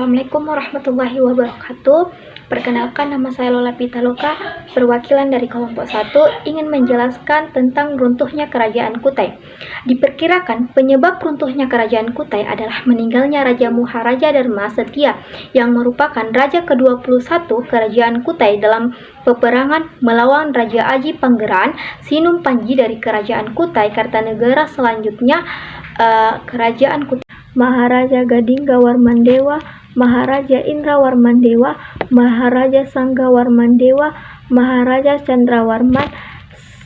Assalamualaikum warahmatullahi wabarakatuh. Perkenalkan, nama saya Lola Pitaloka, perwakilan dari kelompok 1, ingin menjelaskan tentang runtuhnya kerajaan Kutai. Diperkirakan penyebab runtuhnya kerajaan Kutai adalah meninggalnya Raja Maharaja Dharma Setia yang merupakan raja ke-21 kerajaan Kutai dalam peperangan melawan Raja Aji Pangeran Sinum Panji dari kerajaan Kutai Kartanegara. Selanjutnya kerajaan Kutai Maharaja Gadinggawarmandewa, Maharaja Indrawarmandewa, Maharaja Sanggawarmandewa, Maharaja Chandrawarman,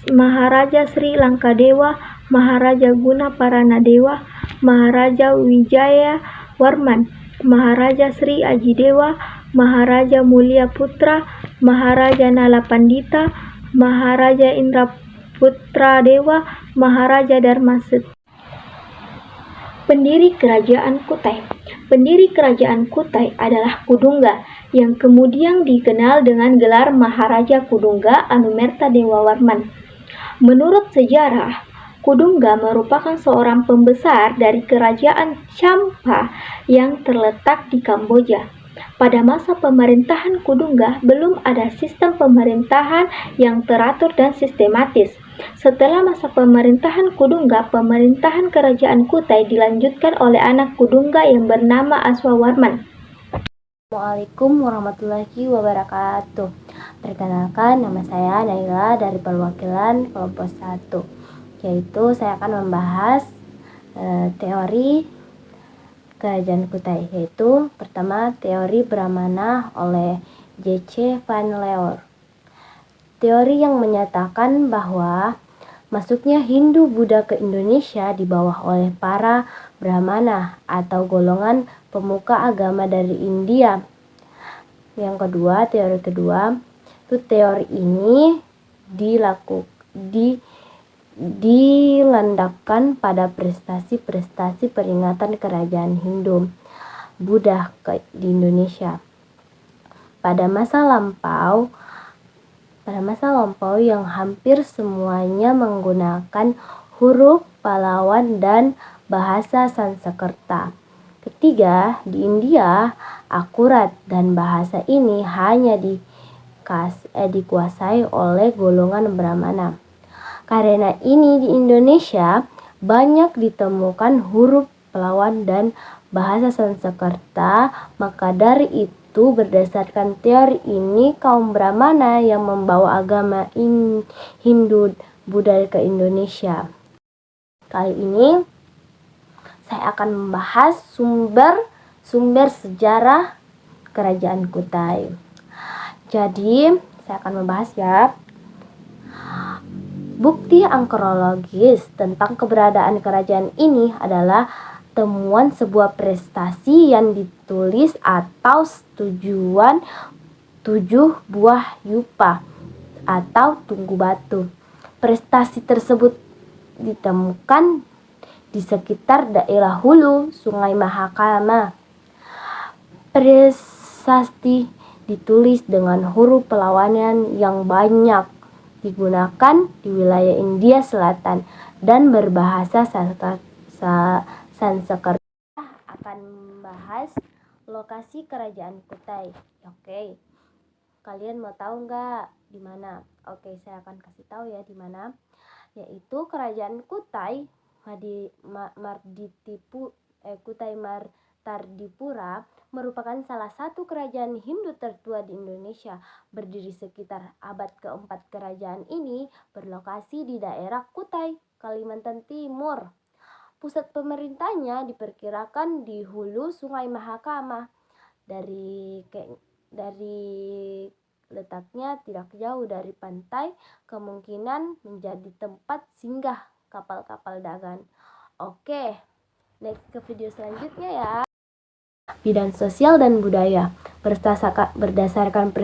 Maharaja Sri Lankadewa, Maharaja Gunaparanadewa, Maharaja Wijaya Warman, Maharaja Sri Ajidewa, Maharaja Mulia Putra, Maharaja Nala Pandita, Maharaja Indraputra Dewa, Maharaja Dharma Setia. Pendiri Kerajaan Kutai. Pendiri Kerajaan Kutai adalah Kudungga, yang kemudian dikenal dengan gelar Maharaja Kudungga Anumerta Dewa Warman. Menurut sejarah, Kudungga merupakan seorang pembesar dari Kerajaan Champa yang terletak di Kamboja. Pada masa pemerintahan Kudungga, belum ada sistem pemerintahan yang teratur dan sistematis. Setelah masa pemerintahan Kudungga, pemerintahan kerajaan Kutai dilanjutkan oleh anak Kudungga yang bernama Aswawarman. Assalamualaikum warahmatullahi wabarakatuh. Perkenalkan, nama saya Naila dari perwakilan kelompok 1, yaitu saya akan membahas teori kerajaan Kutai, yaitu pertama teori Brahmana oleh J.C. Van Leeuwen. Teori yang menyatakan bahwa masuknya Hindu-Buddha ke Indonesia dibawa oleh para Brahmana atau golongan pemuka agama dari India. Yang kedua, teori kedua, itu teori ini dilandaskan pada prestasi-prestasi peringatan kerajaan Hindu Buddha di Indonesia pada masa lampau yang hampir semuanya menggunakan huruf Pahlawan dan bahasa Sanskerta. Ketiga, di India akurat dan bahasa ini hanya dikuasai oleh golongan Brahmana. Karena ini di Indonesia banyak ditemukan huruf Pahlawan dan bahasa Sanskerta, maka dari itu berdasarkan teori ini kaum Brahmana yang membawa agama Hindu Buddha ke Indonesia. Kali ini saya akan membahas sumber sejarah kerajaan Kutai. Jadi saya akan membahas ya. Bukti arkeologis tentang keberadaan kerajaan ini adalah temuan sebuah prestasi yang ditulis atau tujuan 7 buah yupa atau tunggu batu. Prestasi tersebut ditemukan di sekitar daerah hulu Sungai Mahakama. Prestasi ditulis dengan huruf perlawanan yang banyak digunakan di wilayah India Selatan dan berbahasa Sanskerta. Akan membahas lokasi kerajaan Kutai. Oke, kalian mau tahu nggak di mana? Oke, saya akan kasih tahu ya di mana. Yaitu kerajaan Kutai Kutai Martardipura merupakan salah satu kerajaan Hindu tertua di Indonesia. Berdiri sekitar abad keempat, kerajaan ini berlokasi di daerah Kutai, Kalimantan Timur. Pusat pemerintahnya diperkirakan di hulu Sungai Mahakama. Dari letaknya tidak jauh dari pantai, kemungkinan menjadi tempat singgah kapal-kapal dagang. Oke, next ke video selanjutnya ya. Bidang sosial dan budaya. Berdasarkan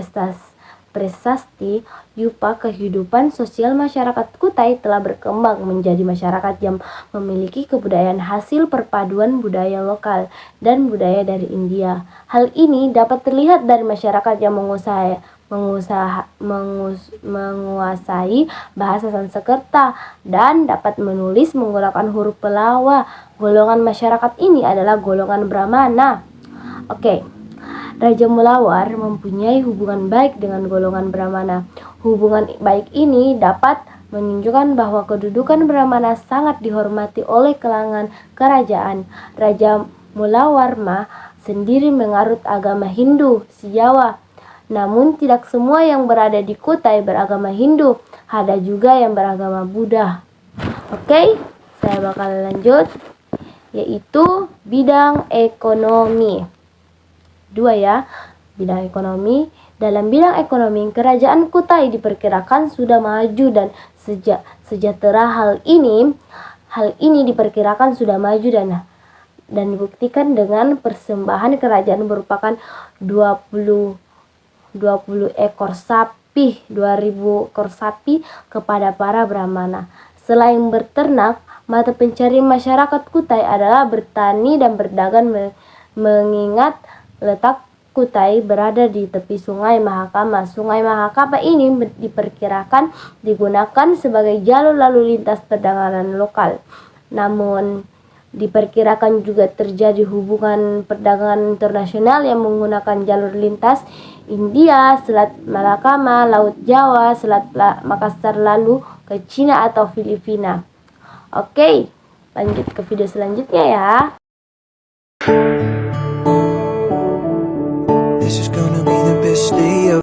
prasasti yupa, kehidupan sosial masyarakat Kutai telah berkembang menjadi masyarakat yang memiliki kebudayaan hasil perpaduan budaya lokal dan budaya dari India. Hal ini dapat terlihat dari masyarakat yang menguasai bahasa Sanskerta dan dapat menulis menggunakan huruf Pallawa. Golongan masyarakat ini adalah golongan Brahmana. Oke, Raja Mulawar mempunyai hubungan baik dengan golongan Brahmana. Hubungan baik ini dapat menunjukkan bahwa kedudukan Brahmana sangat dihormati oleh kalangan kerajaan. Raja Mulawarma sendiri menganut agama Hindu Sijawa. Namun tidak semua yang berada di Kutai beragama Hindu. Ada juga yang beragama Buddha. Oke, saya bakal lanjut, yaitu bidang ekonomi. 2 ya, bidang ekonomi. Dalam bidang ekonomi, kerajaan Kutai diperkirakan sudah maju dan sejahtera. Hal ini diperkirakan sudah maju dan dibuktikan dengan persembahan kerajaan berupa 20 ekor sapi, 2000 ekor sapi kepada para Brahmana. Selain berternak, mata pencarian masyarakat Kutai adalah bertani dan berdagang, mengingat letak Kutai berada di tepi Sungai Mahakama. Sungai Mahakama ini diperkirakan digunakan sebagai jalur lalu lintas perdagangan lokal. Namun diperkirakan juga terjadi hubungan perdagangan internasional yang menggunakan jalur lintas India, Selat Malakama, Laut Jawa, Selat Makassar lalu ke Cina atau Filipina. Oke, lanjut ke video selanjutnya ya. This is gonna be the best day